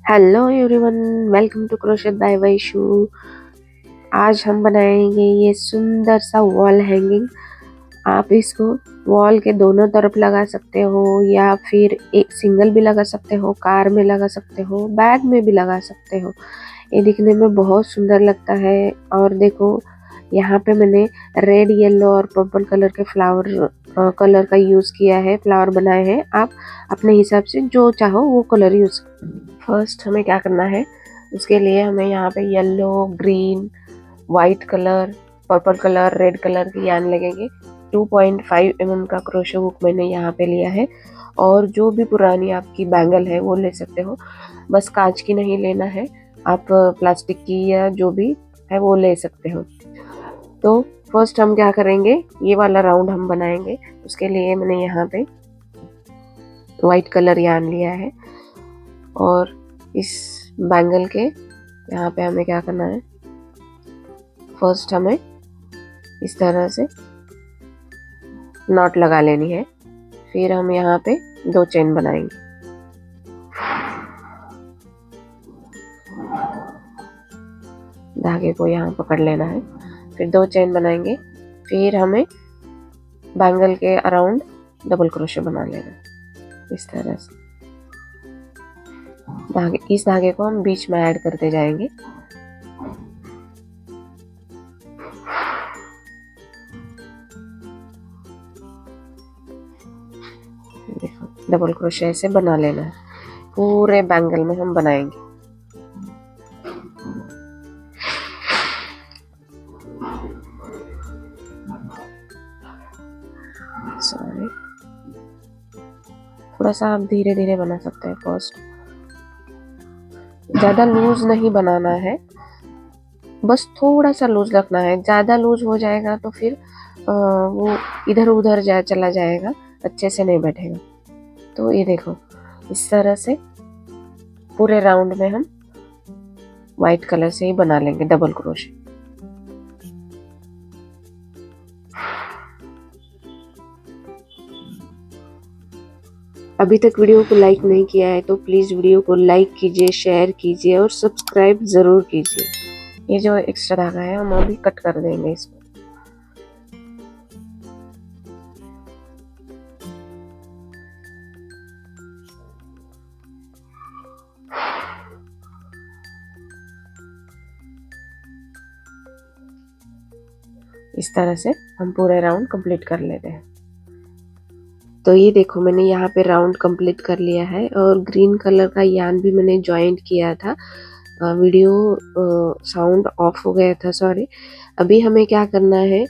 Hello everyone, welcome to crochet by Vaishu. आज हम बनाएंगे ये सुंदर सा वॉल हैंगिंग। आप इसको वॉल के दोनों तरफ लगा सकते हो या फिर एक सिंगल भी लगा सकते हो, कार में लगा सकते हो, बैग में भी लगा सकते हो। ये दिखने में बहुत सुंदर लगता है। और देखो, यहाँ पे मैंने रेड, येलो और पर्पल कलर के फ्लावर कलर का यूज़ किया है, फ्लावर बनाए हैं। आप अपने हिसाब से जो चाहो वो कलर यूज़। फर्स्ट हमें क्या करना है, उसके लिए हमें यहाँ पे yellow, green, white colour, purple colour, red colour की यान लगेंगे। 2.5 mm का क्रोशे हुक मैंने यहाँ पे लिया है। और जो भी पुरानी आपकी बैंगल है वो ले सकते हो, बस कांच की नहीं लेना है, आप प्लास्टिक की या जो भी है वो ले सकते हो। तो फर्स्ट हम क्या करेंगे, ये वाला राउंड हम बनाएंगे। उसके लिए मैंने यहाँ पे वाइट कलर यान लिया है और इस बैंगल के यहाँ पे हमें क्या करना है, फर्स्ट हमें इस तरह से नॉट लगा लेनी है। फिर हम यहाँ पे 2 चेन बनाएंगे। धागे को यहाँ पकड़ लेना है, फिर 2 चेन बनाएंगे। फिर हमें बैंगल के अराउंड डबल क्रोशे बना लेना है इस तरह से। इस धागे को हम बीच में ऐड करते जाएंगे। देखो, डबल क्रोशे ऐसे बना लेना है, पूरे बैंगल में हम बनाएंगे। सॉरी, थोड़ा सा आप धीरे धीरे बना सकते हैं। फर्स्ट ज़्यादा लूज नहीं बनाना है, बस थोड़ा सा लूज रखना है। ज़्यादा लूज हो जाएगा तो फिर वो इधर उधर चला जाएगा, अच्छे से नहीं बैठेगा। तो ये देखो, इस तरह से पूरे राउंड में हम वाइट कलर से ही बना लेंगे डबल क्रोशे। अभी तक वीडियो को लाइक नहीं किया है तो प्लीज़ वीडियो को लाइक कीजिए, शेयर कीजिए और सब्सक्राइब ज़रूर कीजिए। ये जो एक्स्ट्रा धागा है हम अभी कट कर देंगे इसमें। इस तरह से हम पूरे राउंड कंप्लीट कर लेते हैं। तो ये देखो, मैंने यहाँ पे राउंड कंप्लीट कर लिया है और ग्रीन कलर का यान भी मैंने ज्वाइंट किया था। वीडियो साउंड ऑफ हो गया था, सॉरी। अभी हमें क्या करना है,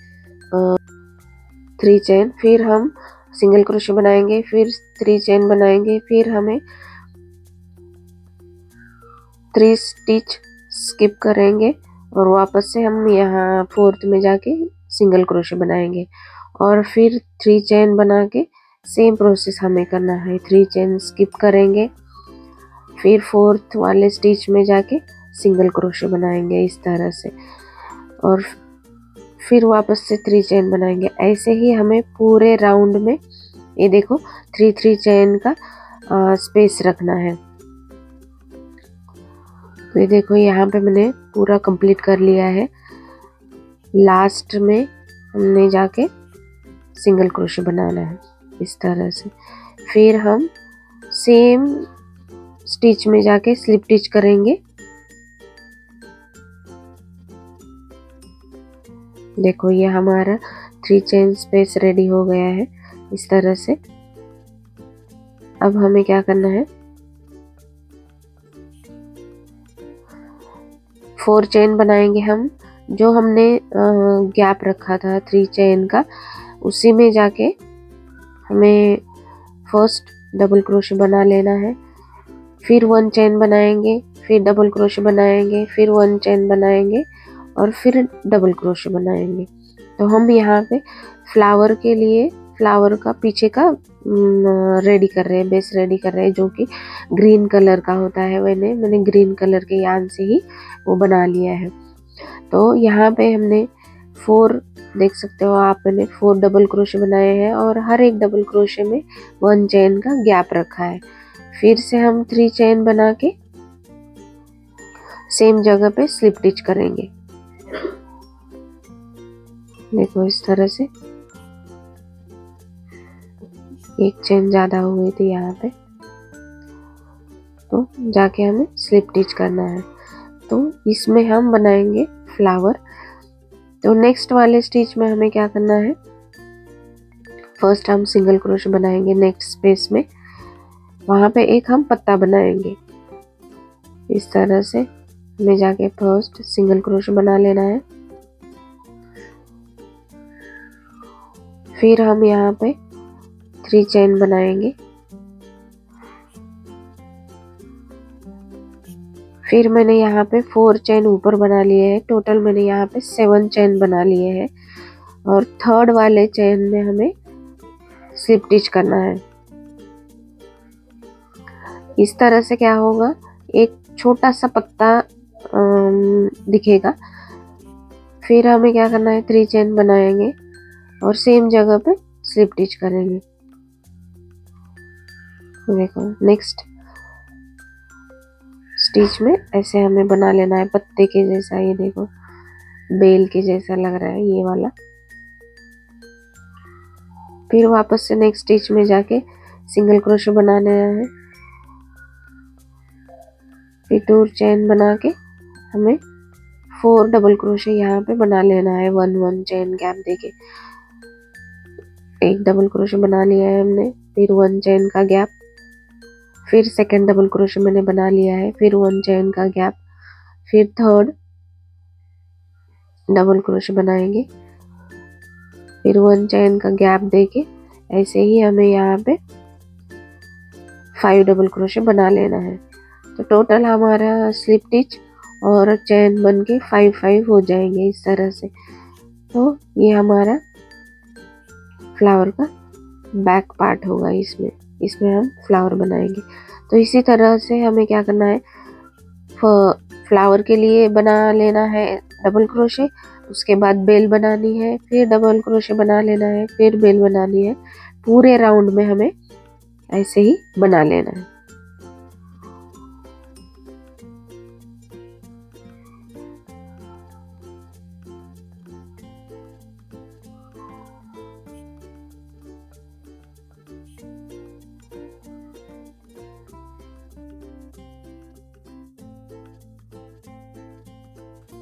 3 चेन, फिर हम सिंगल क्रोशे बनाएंगे, फिर 3 चेन बनाएंगे, फिर हमें 3 स्टिच स्किप करेंगे और वापस से हम यहाँ 4th में जाके सिंगल क्रोशे बनाएंगे और फिर 3 चेन बना के सेम प्रोसेस हमें करना है। 3 चेन स्किप करेंगे, फिर 4th वाले स्टिच में जाके सिंगल क्रोशे बनाएंगे इस तरह से, और फिर वापस से 3 चेन बनाएंगे। ऐसे ही हमें पूरे राउंड में, ये देखो, 3 चेन का स्पेस रखना है। तो ये देखो, यहाँ पे मैंने पूरा कंप्लीट कर लिया है। लास्ट में हमने जाके सिंगल क्रोशे बनाना है इस तरह से। फिर हम सेम स्टिच में जाके स्लिप स्टिच करेंगे। देखो, ये हमारा 3 चेन स्पेस रेडी हो गया है इस तरह से। अब हमें क्या करना है, 4 चेन बनाएंगे हम। जो हमने गैप रखा था 3 चेन का, उसी में जाके हमें फर्स्ट डबल क्रोशे बना लेना है। फिर 1 चेन बनाएंगे, फिर डबल क्रोशे बनाएंगे, फिर 1 चेन बनाएंगे और फिर डबल क्रोशे बनाएंगे। तो हम यहाँ पे फ्लावर के लिए, फ्लावर का पीछे का रेडी कर रहे हैं, बेस रेडी कर रहे हैं, जो कि ग्रीन कलर का होता है। मैंने ग्रीन कलर के यान से ही वो बना लिया है। तो यहाँ पे हमने 4, देख सकते हो आप, मैंने 4 डबल क्रोशे बनाए हैं और हर एक डबल क्रोशे में 1 चेन का गैप रखा है। फिर से हम 3 चेन बना के सेम जगह पे स्लिप स्टिच करेंगे। देखो इस तरह से एक चेन ज्यादा हुई थी यहाँ पे, तो जाके हमें स्लिप स्टिच करना है। तो इसमें हम बनाएंगे फ्लावर। तो नेक्स्ट वाले स्टिच में हमें क्या करना है, फर्स्ट हम सिंगल क्रोशे बनाएंगे नेक्स्ट स्पेस में, वहां पे एक हम पत्ता बनाएंगे। इस तरह से हमें जाके फर्स्ट सिंगल क्रोशे बना लेना है। फिर हम यहाँ पे 3 चेन बनाएंगे। फिर मैंने यहाँ पे 4 चेन ऊपर बना लिए हैं। टोटल मैंने यहाँ पे 7 चेन बना लिए हैं। और थर्ड वाले चेन में हमें स्लिप स्टिच करना है। इस तरह से क्या होगा, एक छोटा सा पत्ता दिखेगा। फिर हमें क्या करना है, 3 चेन बनाएंगे और सेम जगह पे स्लिप स्टिच करेंगे। देखो नेक्स्ट स्टिच में ऐसे हमें बना लेना है पत्ते के जैसा। ये देखो बेल के जैसा लग रहा है ये वाला। फिर वापस से नेक्स्ट स्टिच में जाके सिंगल क्रोशे बना लेना है। फिर 2 चेन बना के हमें 4 डबल क्रोशे यहाँ पे बना लेना है। 1 चेन गैप देके एक डबल क्रोशे बना लिया है हमने। फिर 1 चेन का गैप, फिर सेकंड डबल क्रोशे मैंने बना लिया है, फिर 1 चेन का गैप, फिर थर्ड डबल क्रोशे बनाएंगे, फिर 1 चेन का गैप देके ऐसे ही हमें यहाँ पे 5 डबल क्रोशे बना लेना है। तो टोटल हमारा स्लिप स्टिच और चेन बन के 5 हो जाएंगे इस तरह से। तो ये हमारा फ्लावर का बैक पार्ट होगा। इसमें हम फ्लावर बनाएंगे। तो इसी तरह से हमें क्या करना है, फ्लावर के लिए बना लेना है डबल क्रोशे, उसके बाद बेल बनानी है, फिर डबल क्रोशे बना लेना है, फिर बेल बनानी है। पूरे राउंड में हमें ऐसे ही बना लेना है।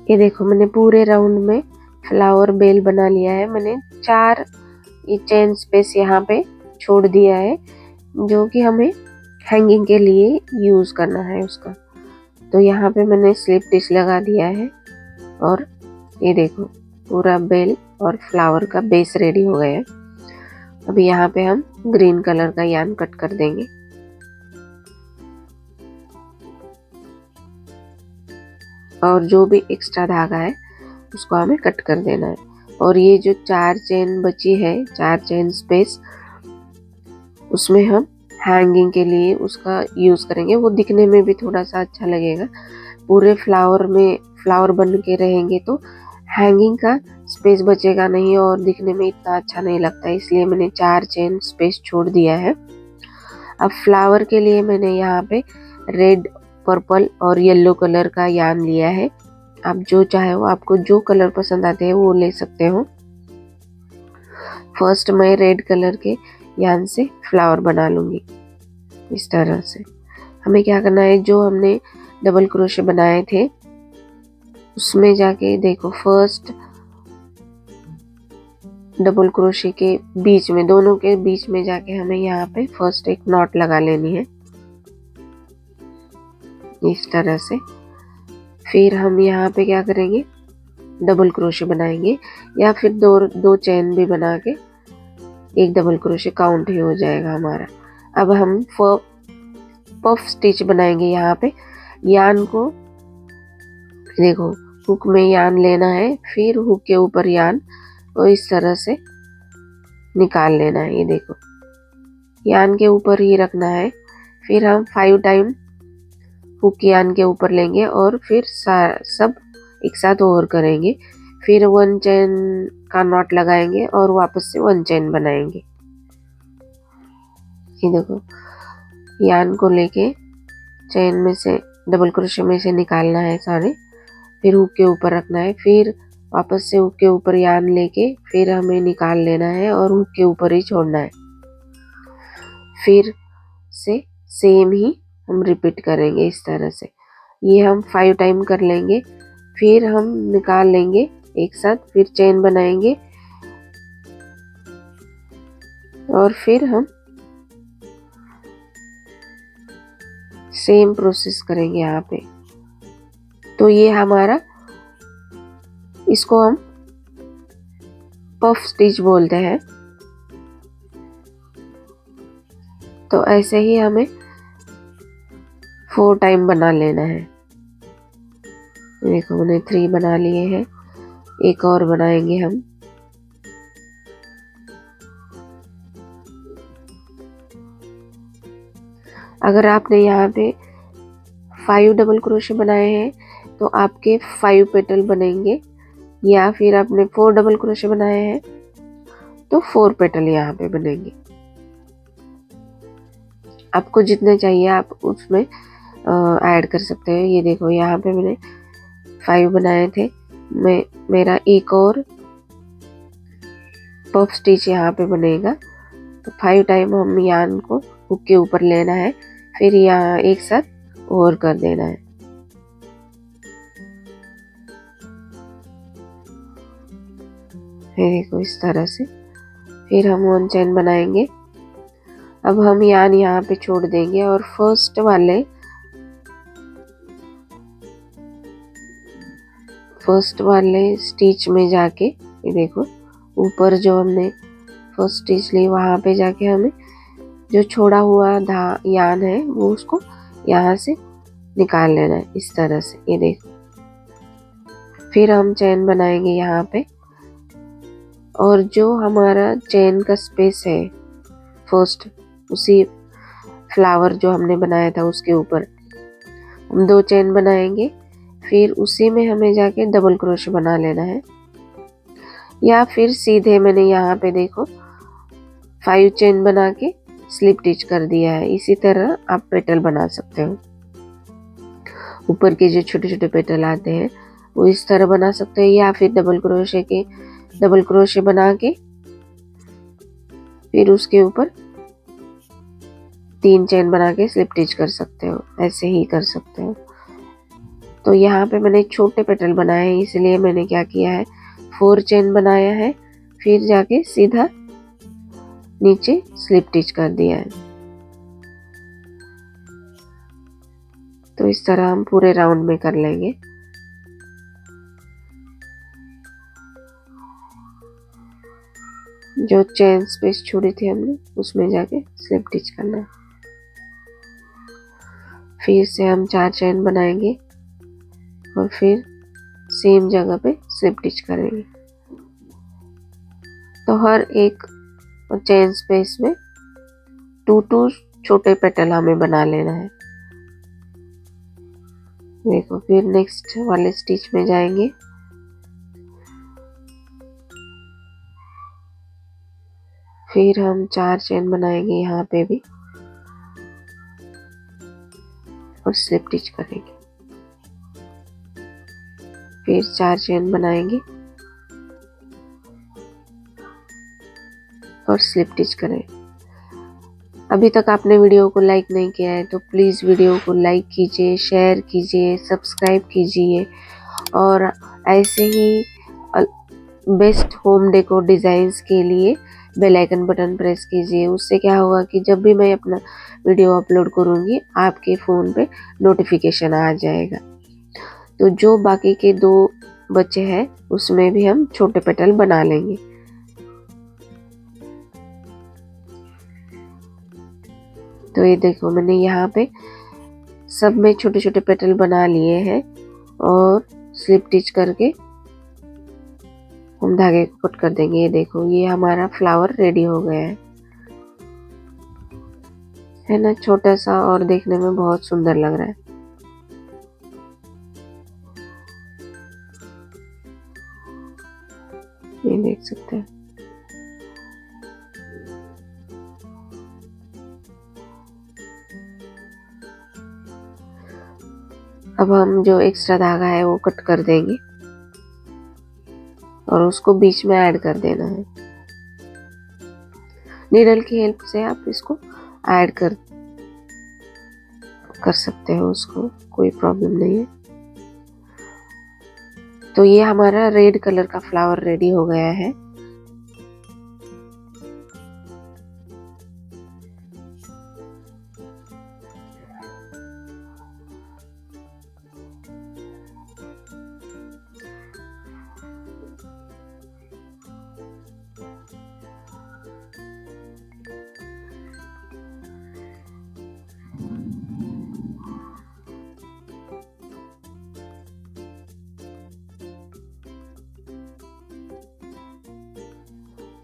ये देखो मैंने पूरे राउंड में फ्लावर बेल बना लिया है। मैंने 4 चेन स्पेस यहाँ पे छोड़ दिया है, जो कि हमें हैंगिंग के लिए यूज करना है उसका। तो यहाँ पे मैंने स्लिप स्टिच लगा दिया है और ये देखो पूरा बेल और फ्लावर का बेस रेडी हो गया है। अभी यहाँ पे हम ग्रीन कलर का यार्न कट कर देंगे। और जो भी एक्स्ट्रा धागा है उसको हमें कट कर देना है। और ये जो 4 चेन बची है, 4 चेन स्पेस, उसमें हम हैंगिंग के लिए उसका यूज करेंगे। वो दिखने में भी थोड़ा सा अच्छा लगेगा। पूरे फ्लावर में फ्लावर बन के रहेंगे तो हैंगिंग का स्पेस बचेगा नहीं और दिखने में इतना अच्छा नहीं लगता। इसलिए मैंने 4 चेन स्पेस छोड़ दिया है। अब फ्लावर के लिए मैंने यहाँ पे रेड, पर्पल और येलो कलर का यार्न लिया है। आप जो चाहे वो, आपको जो कलर पसंद आते हैं वो ले सकते हो। फर्स्ट मैं रेड कलर के यार्न से फ्लावर बना लूंगी। इस तरह से हमें क्या करना है, जो हमने डबल क्रोशे बनाए थे उसमें जाके देखो फर्स्ट डबल क्रोशे के बीच में, दोनों के बीच में जाके हमें यहाँ पे फर्स्ट एक नॉट लगा लेनी है इस तरह से। फिर हम यहाँ पे क्या करेंगे, डबल क्रोशे बनाएंगे या फिर दो चेन भी बना के एक डबल क्रोशे काउंट ही हो जाएगा हमारा। अब हम पफ स्टिच बनाएंगे। यहाँ पे यार्न को देखो हुक में यार्न लेना है, फिर हुक के ऊपर यार्न और इस तरह से निकाल लेना है। ये देखो यार्न के ऊपर ही रखना है। फिर हम 5 टाइम हुक यार्न के ऊपर लेंगे और फिर सब एक साथ ओवर करेंगे। फिर 1 चेन का नॉट लगाएंगे और वापस से 1 चेन बनाएंगे। ये देखो यार्न को लेके चेन में से डबल क्रोशे में से निकालना है सारे, फिर हुक के ऊपर रखना है, फिर वापस से हुक के ऊपर यार्न लेके फिर हमें निकाल लेना है और हुक के ऊपर ही छोड़ना है। फिर से सेम ही हम रिपीट करेंगे इस तरह से। ये हम 5 टाइम कर लेंगे, फिर हम निकाल लेंगे एक साथ, फिर चेन बनाएंगे और फिर हम सेम प्रोसेस करेंगे यहाँ पे। तो ये हमारा, इसको हम पफ स्टिच बोलते हैं। तो ऐसे ही हमें 4 टाइम बना लेना है। देखो मैंने 3 बना लिए हैं, एक और बनाएंगे हम। अगर आपने यहाँ पे 5 डबल क्रोशे बनाए हैं तो आपके 5 पेटल बनेंगे, या फिर आपने 4 डबल क्रोशे बनाए हैं तो 4 पेटल यहाँ पे बनेंगे। आपको जितने चाहिए आप उसमें ऐड कर सकते हैं। ये देखो यहाँ पे मैंने 5 बनाए थे, मेरा एक और पफ स्टिच यहाँ पे बनेगा। तो 5 टाइम हम यार्न को हुक के ऊपर लेना है, फिर यहाँ एक साथ और कर देना है। फिर देखो इस तरह से, फिर हम 1 चेन बनाएंगे। अब हम यार्न यहाँ पे छोड़ देंगे और फर्स्ट वाले स्टिच में जाके, ये देखो ऊपर जो हमने फर्स्ट स्टिच ली वहां पे जाके हमें जो छोड़ा हुआ यार्न है वो उसको यहाँ से निकाल लेना है इस तरह से। ये देखो, फिर हम चेन बनाएंगे यहाँ पे, और जो हमारा चेन का स्पेस है फर्स्ट, उसी फ्लावर जो हमने बनाया था उसके ऊपर हम 2 चेन बनाएंगे, फिर उसी में हमें जाके डबल क्रोशे बना लेना है, या फिर सीधे मैंने यहाँ पे देखो 5 चेन बना के स्लिप स्टिच कर दिया है। इसी तरह आप पेटल बना सकते हो। ऊपर के जो छोटे छोटे पेटल आते हैं वो इस तरह बना सकते हैं, या फिर डबल क्रोशे बना के फिर उसके ऊपर 3 चेन बना के स्लिप स्टिच कर सकते हो। ऐसे ही कर सकते हो। तो यहाँ पे मैंने छोटे पेटल बनाए हैं, इसलिए मैंने क्या किया है 4 चेन बनाया है, फिर जाके सीधा नीचे स्लिप स्टिच कर दिया है। तो इस तरह हम पूरे राउंड में कर लेंगे। जो चेन स्पेस छोड़ी थी हमने उसमें जाके स्लिप स्टिच करना है। फिर से हम 4 चेन बनाएंगे और फिर सेम जगह पे स्लिप स्टिच करेंगे। तो हर एक चेन स्पेस में 2 छोटे पेटल हमें बना लेना है। देखो, फिर नेक्स्ट वाले स्टिच में जाएंगे, फिर हम 4 चेन बनाएंगे यहाँ पे भी और स्लिप स्टिच करेंगे। फिर 4 चेन बनाएंगे और स्लिप स्टिच करेंगे। अभी तक आपने वीडियो को लाइक नहीं किया है तो प्लीज़ वीडियो को लाइक कीजिए, शेयर कीजिए, सब्सक्राइब कीजिए, और ऐसे ही बेस्ट होम डेकोर डिज़ाइंस के लिए बेल आइकन बटन प्रेस कीजिए। उससे क्या होगा कि जब भी मैं अपना वीडियो अपलोड करूँगी आपके फ़ोन पे नोटिफिकेशन आ जाएगा। तो जो बाकी के 2 बचे हैं उसमें भी हम छोटे पेटल बना लेंगे। तो ये देखो मैंने यहाँ पे सब में छोटे छोटे पेटल बना लिए हैं और स्लिप स्टिच करके हम धागे को कट कर देंगे। ये देखो, ये हमारा फ्लावर रेडी हो गया है ना, छोटा सा और देखने में बहुत सुंदर लग रहा है। ये देख सकते हैं। अब हम जो एक्स्ट्रा धागा है वो कट कर देंगे और उसको बीच में ऐड कर देना है। नीडल की हेल्प से आप इसको ऐड कर सकते हो, उसको कोई प्रॉब्लम नहीं है। तो ये हमारा रेड कलर का फ्लावर रेडी हो गया है।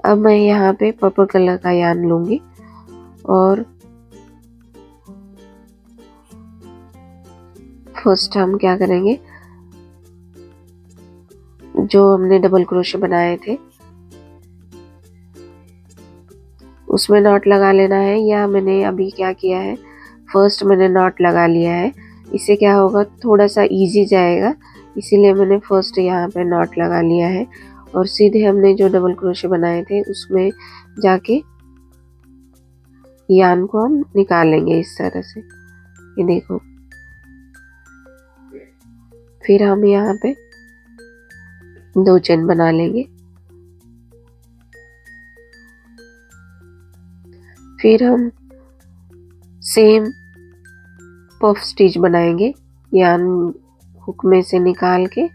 अब मैं यहाँ पे पर्पल कलर का यार्न लूंगी और फर्स्ट हम क्या करेंगे, जो हमने डबल क्रोशे बनाए थे उसमें नॉट लगा लेना है। या मैंने अभी क्या किया है, फर्स्ट मैंने नॉट लगा लिया है। इससे क्या होगा, थोड़ा सा इजी जाएगा, इसीलिए मैंने फर्स्ट यहाँ पे नॉट लगा लिया है। और सीधे हमने जो डबल क्रोशे बनाए थे उसमें जाके यार्न को हम निकालेंगे इस तरह से, ये देखो। फिर हम यहाँ पे 2 चेन बना लेंगे। फिर हम सेम पफ स्टिच बनाएंगे, यार्न हुक में से निकाल के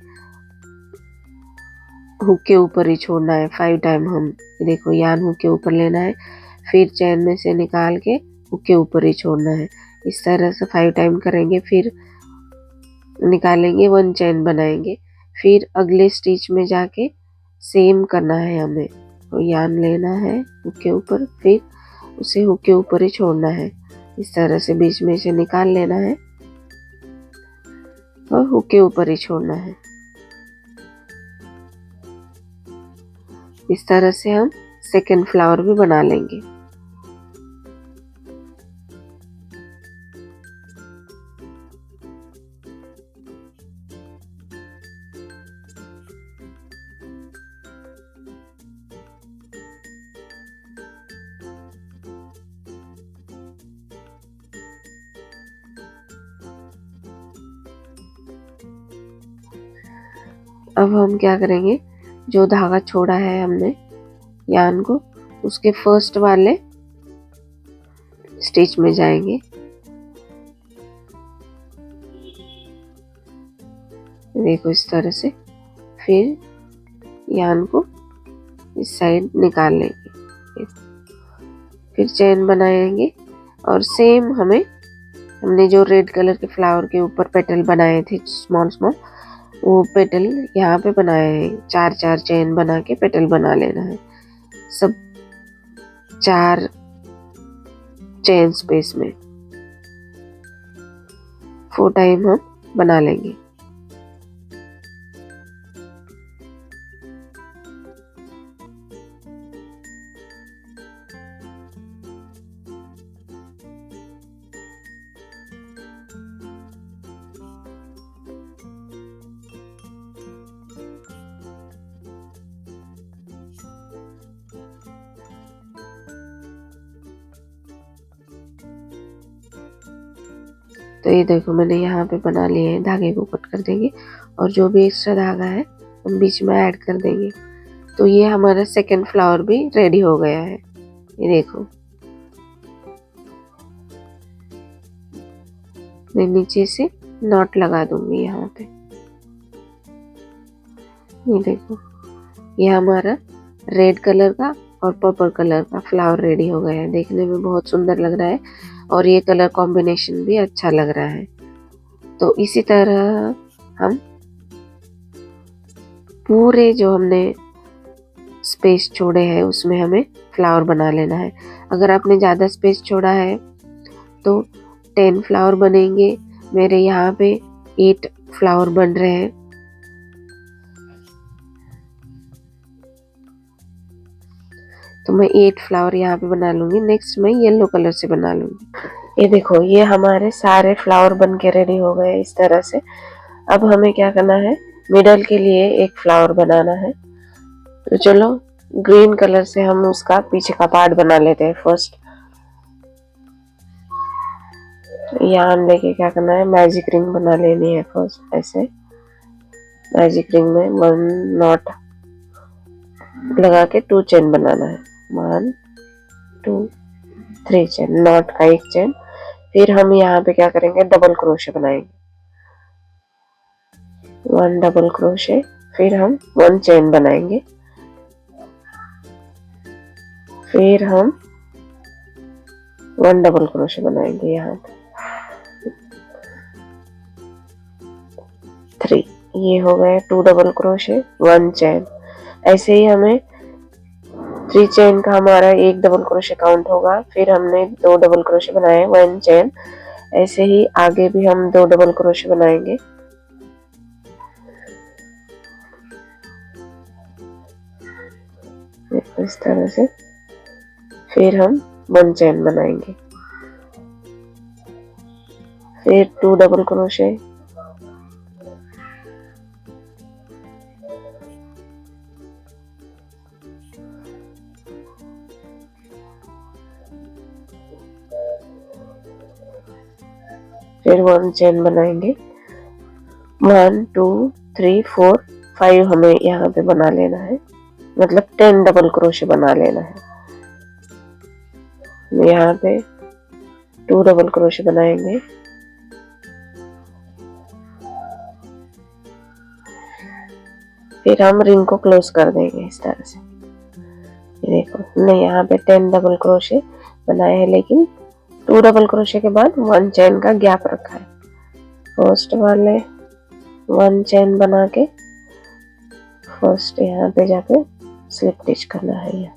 हुक के ऊपर ही छोड़ना है 5 टाइम। हम देखो, यार्न हुक के ऊपर लेना है, फिर चैन में से निकाल के हुक के ऊपर ही छोड़ना है। इस तरह से 5 टाइम करेंगे, फिर निकालेंगे, 1 चैन बनाएंगे। फिर अगले स्टिच में जाके सेम करना है हमें, तो यार्न लेना है हुक के ऊपर, फिर उसे हुक के ऊपर ही छोड़ना है। इस तरह से बीच में से निकाल लेना है और हुक के ऊपर ही छोड़ना है। इस तरह से हम सेकंड फ्लावर भी बना लेंगे। अब हम क्या करेंगे, जो धागा छोड़ा है हमने यार्न को, उसके फर्स्ट वाले स्टिच में जाएंगे। देखो इस तरह से, फिर यार्न को इस साइड निकाल लेंगे, फिर चेन बनाएंगे। और सेम हमने जो रेड कलर के फ्लावर के ऊपर पेटल बनाए थे स्मॉल स्मॉल, वो पेटल यहाँ पे बनाए हैं। 4 चेन बना के पेटल बना लेना है, सब 4 चेन स्पेस में 4 टाइम हम बना लेंगे। तो ये देखो, मैंने यहाँ पे बना लिए हैं। धागे को कट कर देंगे और जो भी एक्स्ट्रा धागा है हम बीच में ऐड कर देंगे। तो ये हमारा सेकंड फ्लावर भी रेडी हो गया है, ये देखो। मैं नीचे से नॉट लगा दूंगी यहाँ पे, ये देखो। ये हमारा रेड कलर का और पर्पल कलर का फ्लावर रेडी हो गया है। देखने में बहुत सुंदर लग रहा है और ये कलर कॉम्बिनेशन भी अच्छा लग रहा है। तो इसी तरह हम पूरे जो हमने स्पेस छोड़े हैं उसमें हमें फ्लावर बना लेना है। अगर आपने ज़्यादा स्पेस छोड़ा है तो 10 फ्लावर बनेंगे। मेरे यहाँ पे 8 फ्लावर बन रहे हैं। तो मैं 8 फ्लावर यहाँ पे बना लूंगी। नेक्स्ट मैं येलो कलर से बना लूंगी। ये देखो, ये हमारे सारे फ्लावर बन के रेडी हो गए इस तरह से। अब हमें क्या करना है, मिडल के लिए एक फ्लावर बनाना है। तो चलो ग्रीन कलर से हम उसका पीछे का पार्ट बना लेते हैं फर्स्ट। यहाँ लेके क्या करना है, मैजिक रिंग बना लेनी है फर्स्ट। ऐसे मैजिक रिंग में 1 नॉट लगा के 2 चेन बनाना है। 1 2 3 चेन, नॉट का एक चेन। फिर हम यहाँ पे क्या करेंगे, डबल क्रोशे बनाएंगे। 1 डबल क्रोशे, फिर हम 1 चेन बनाएंगे। फिर हम 1 डबल क्रोशे बनाएंगे यहाँ पे 3। ये हो गए 2 डबल क्रोशे 1 चेन। ऐसे ही हमें 3 चेन का हमारा 1 डबल क्रोशे काउंट होगा। फिर हमने 2 डबल क्रोशे बनाए 1 चेन। ऐसे ही आगे भी हम 2 डबल क्रोशे बनाएंगे। इस तरह से। फिर हम 1 चेन बनाएंगे। फिर 2 डबल क्रोशे, फिर 1 चेन बनाएंगे। 1 2 3 4 5 हमें यहाँ पे बना लेना है, मतलब 10 डबल क्रोशे बना लेना है। यहाँ पे 2 डबल क्रोशे बनाएंगे। फिर हम रिंग को क्लोज कर देंगे इस तरह से। ये देखो, हमने यहाँ पे 10 डबल क्रोशे बनाए हैं, लेकिन 2 डबल क्रोशे के बाद 1 चेन का गैप रखा है। फर्स्ट वाले 1 चेन बना के फर्स्ट यहाँ पे जाके स्लिप स्टिच करना है यहाँ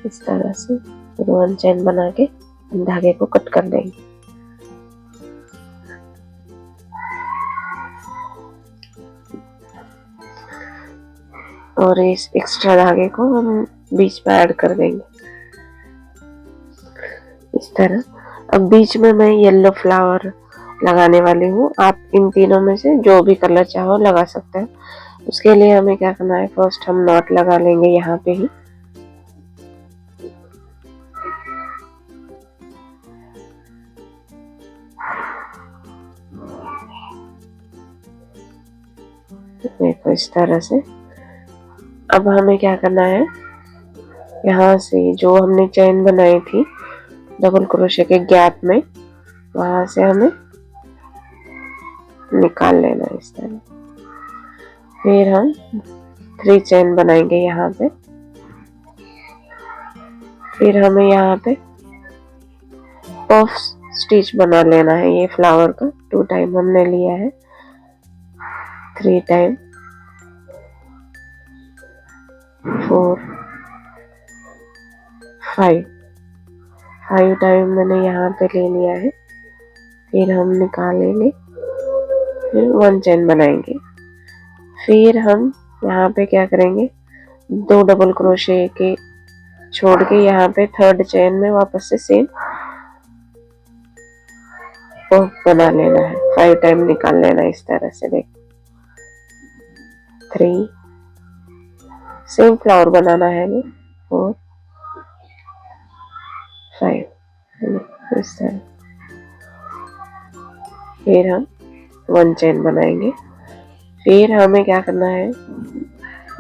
इस तरह से। फिर 1 चेन बना के धागे को कट कर देंगे। और इस एक्स्ट्रा धागे को हम बीच में ऐड कर देंगे इस तरह। अब बीच में मैं येलो फ्लावर लगाने वाली हूँ। आप इन तीनों में से जो भी कलर चाहो लगा सकते हैं। उसके लिए हमें क्या करना है, फर्स्ट हम नॉट लगा लेंगे यहाँ पे ही। देखो इस तरह से। अब हमें क्या करना है, यहाँ से जो हमने चेन बनाई थी डबल क्रोशे के गैप में, वहां से हमें निकाल लेना है इस तरह। फिर हम 3 चेन बनाएंगे यहाँ पे। फिर हमें यहाँ पे पफ स्टिच बना लेना है ये फ्लावर का। 2 टाइम हमने लिया है, 3 टाइम 4 5 टाइम मैंने यहाँ पे ले लिया है। फिर हम निकालेंगे, फिर 1 चेन बनाएंगे। फिर हम यहाँ पे क्या करेंगे, 2 डबल क्रोशे के छोड़ के यहाँ पे 3rd चेन में वापस से सेम पफ बना लेना है। 5 टाइम निकाल लेना है इस तरह से। देख 3 सेम फ्लावर बनाना है, 4 5 इस तरह। फिर हम 1 चेन बनाएंगे। फिर हमें क्या करना है,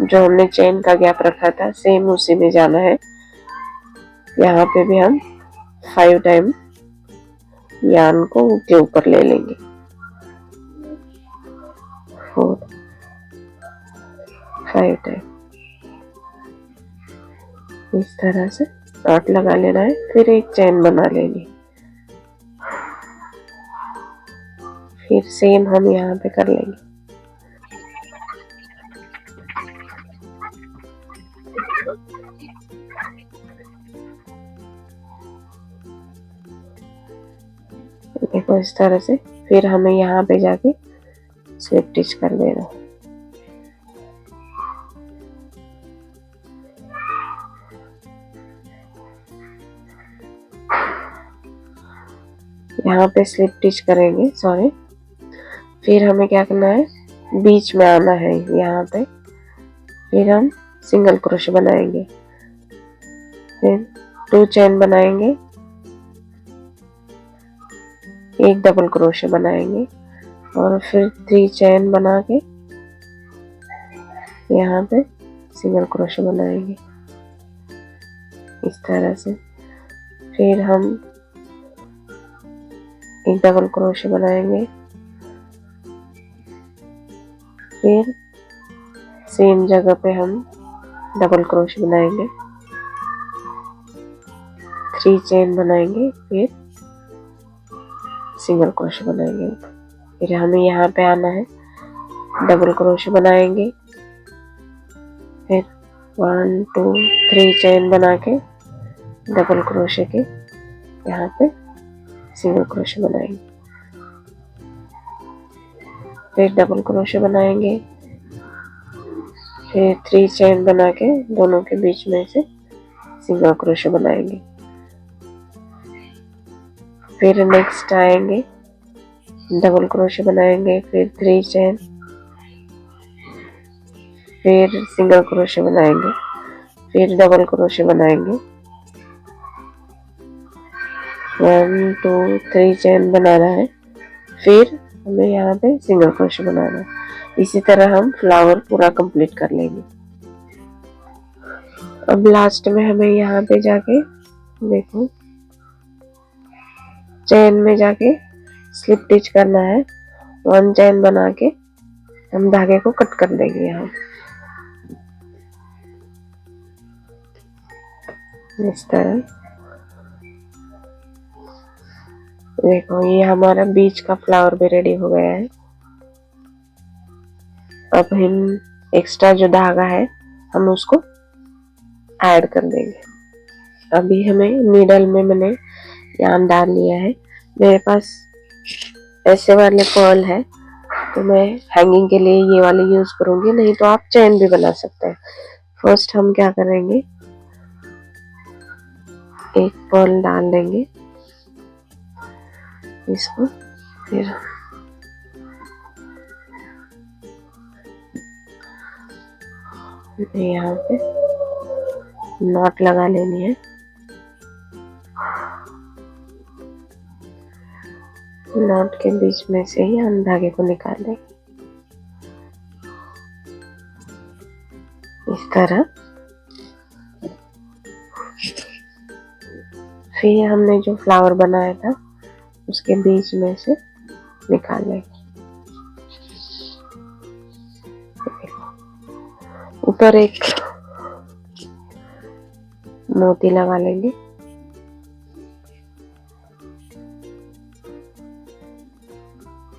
जो हमने चेन का गैप रखा था सेम उसी में जाना है। यहाँ पे भी हम 5 टाइम यार्न को के ऊपर ले लेंगे। 4 5 टाइम इस तरह से नॉट लगा लेना है। फिर एक चेन बना लेंगे। फिर सेम हम यहाँ पे कर लेंगे। देखो इस तरह से। फिर हमें यहाँ पे जाके स्लिप स्टिच कर देना है। यहाँ पे स्लिप स्टिच करेंगे, सॉरी। फिर हमें क्या करना है, बीच में आना है यहाँ पे। फिर हम सिंगल क्रोशे बनाएंगे, फिर 2 चेन बनाएंगे, एक डबल क्रोशे बनाएंगे और फिर 3 चेन बना के यहाँ पे सिंगल क्रोशे बनाएंगे इस तरह से। फिर हम एक डबल क्रोशे बनाएंगे, फिर सेम जगह पे हम डबल क्रोशे बनाएंगे, 3 चेन बनाएंगे, फिर सिंगल क्रोशे बनाएंगे। फिर हमें यहाँ पे आना है, डबल क्रोशे बनाएंगे, फिर 1 2 3 चेन बना के डबल क्रोशे के यहाँ पे सिंगल क्रोशे बनाएंगे, फिर डबल क्रोशे बनाएंगे, फिर 3 चेन बना के दोनों के बीच में से सिंगल क्रोशे बनाएंगे। फिर नेक्स्ट आएंगे, डबल क्रोशे बनाएंगे, फिर 3 चेन, फिर सिंगल क्रोशे बनाएंगे, फिर डबल क्रोशे बनाएंगे, 1 2 3 चेन बनाना है, फिर हमें यहाँ पे सिंगल क्रोशे बनाना है। इसी तरह हम फ्लावर पूरा कंप्लीट कर लेंगे। अब लास्ट में हमें यहाँ पे जाके देखो चेन में जाके स्लिप स्टिच करना है, 1 चेन बना के हम धागे को कट कर देंगे। यहाँ इस तरह देखो, ये हमारा बीच का फ्लावर भी रेडी हो गया है। अब हम एक्स्ट्रा जो धागा है हम उसको ऐड कर देंगे। अभी हमें नीडल में मैंने यान डाल लिया है। मेरे पास ऐसे वाले पर्ल है तो मैं हैंगिंग के लिए ये वाले यूज करूंगी, नहीं तो आप चेन भी बना सकते हैं। फर्स्ट हम क्या करेंगे, एक पर्ल डाल देंगे इसको, फिर यहाँ पे नॉट लगा लेनी है। नॉट के बीच में से ही हम धागे को निकाल देंगे इस तरह। फिर हमने जो फ्लावर बनाया था उसके बीच में से निकाल लेंगे। ऊपर एक मोती लगा लेंगे,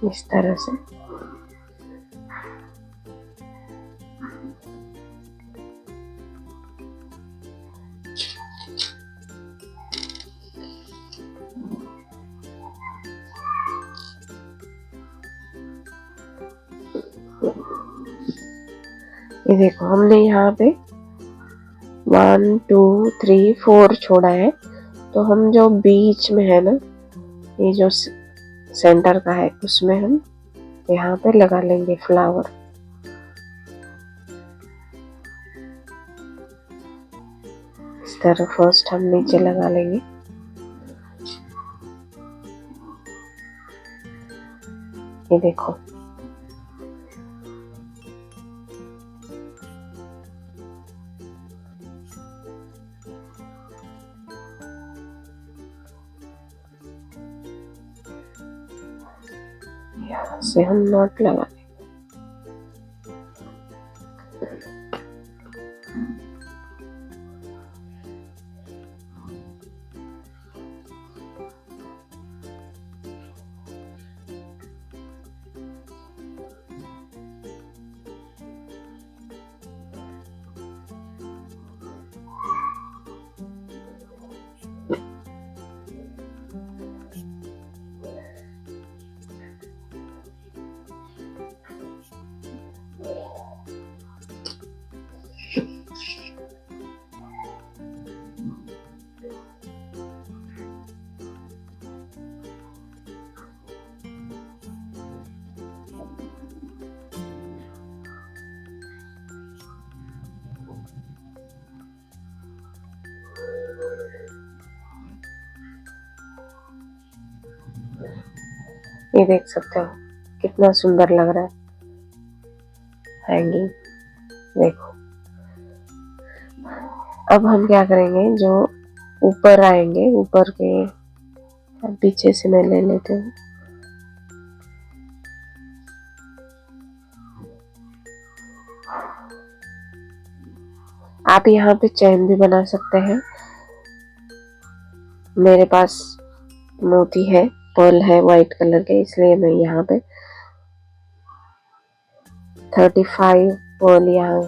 इस तरह से। ये देखो, हमने यहाँ पे 1 2 3 4 छोड़ा है, तो हम जो बीच में है ना, ये जो सेंटर का है उसमें हम यहाँ पे लगा लेंगे फ्लावर। इस तरह फर्स्ट हम नीचे लगा लेंगे, ये देखो। यहाँ से हम नॉट लगा लेंगे। ये देख सकते हो कितना सुंदर लग रहा है हैंगिंग। देखो अब हम क्या करेंगे, जो ऊपर आएंगे, ऊपर के पीछे से मैं ले लेती हूँ। आप यहाँ पे चैन भी बना सकते हैं। मेरे पास मोती है, पर्ल है वाइट कलर के, इसलिए मैं यहाँ पे 35 पर्ल यहाँ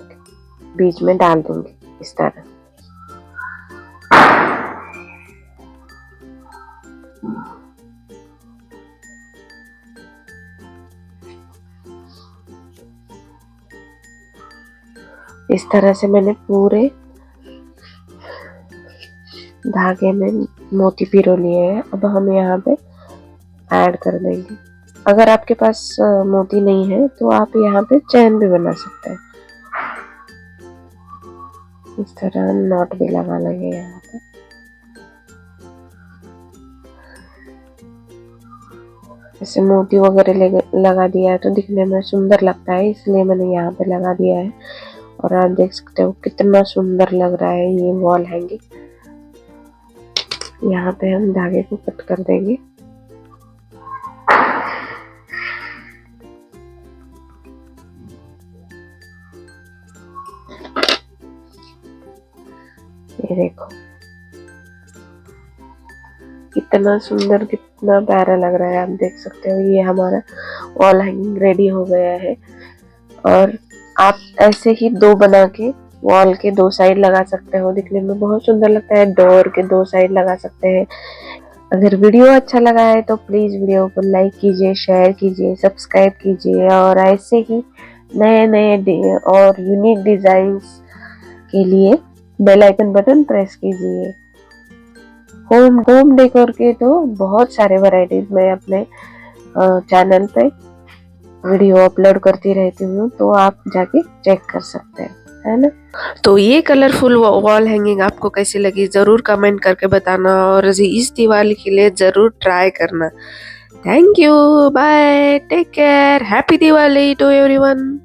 बीच में डाल दूंगी इस तरह। इस तरह से मैंने पूरे धागे में मोती पिरो लिए हैं। अब हम यहाँ पे ऐड कर देंगे। अगर आपके पास मोती नहीं है तो आप यहाँ पे चैन भी बना सकते हैं। इस तरह नॉट भी लगा लेंगे यहाँ पे। ऐसे मोती वगैरह लगा दिया है तो दिखने में सुंदर लगता है, इसलिए मैंने यहाँ पे लगा दिया है। और आप देख सकते हो कितना सुंदर लग रहा है ये वॉल हैंगिंग। यहाँ पे हम धागे को कट कर देंगे। ये देखो कितना सुंदर, कितना प्यारा लग रहा है। आप देख सकते हो ये हमारा वॉल हैंगिंग रेडी हो गया है। और आप ऐसे ही दो बना के वॉल के दो साइड लगा सकते हो, दिखने में बहुत सुंदर लगता है। डोर के दो साइड लगा सकते हैं। अगर वीडियो अच्छा लगा है तो प्लीज वीडियो को लाइक कीजिए, शेयर कीजिए, सब्सक्राइब कीजिए और ऐसे ही नए नए और यूनिक डिजाइन्स के लिए बेल आइकन बटन प्रेस कीजिए। होम डेकोर के तो बहुत सारे वैरायटीज मैं अपने चैनल पे वीडियो अपलोड करती रहती हूँ, तो आप जाके चेक कर सकते हैं, है ना। तो ये कलरफुल वॉल हैंगिंग आपको कैसी लगी जरूर कमेंट करके बताना, और इस दिवाली के लिए जरूर ट्राई करना। Thank you, bye, take care, happy Diwali to everyone.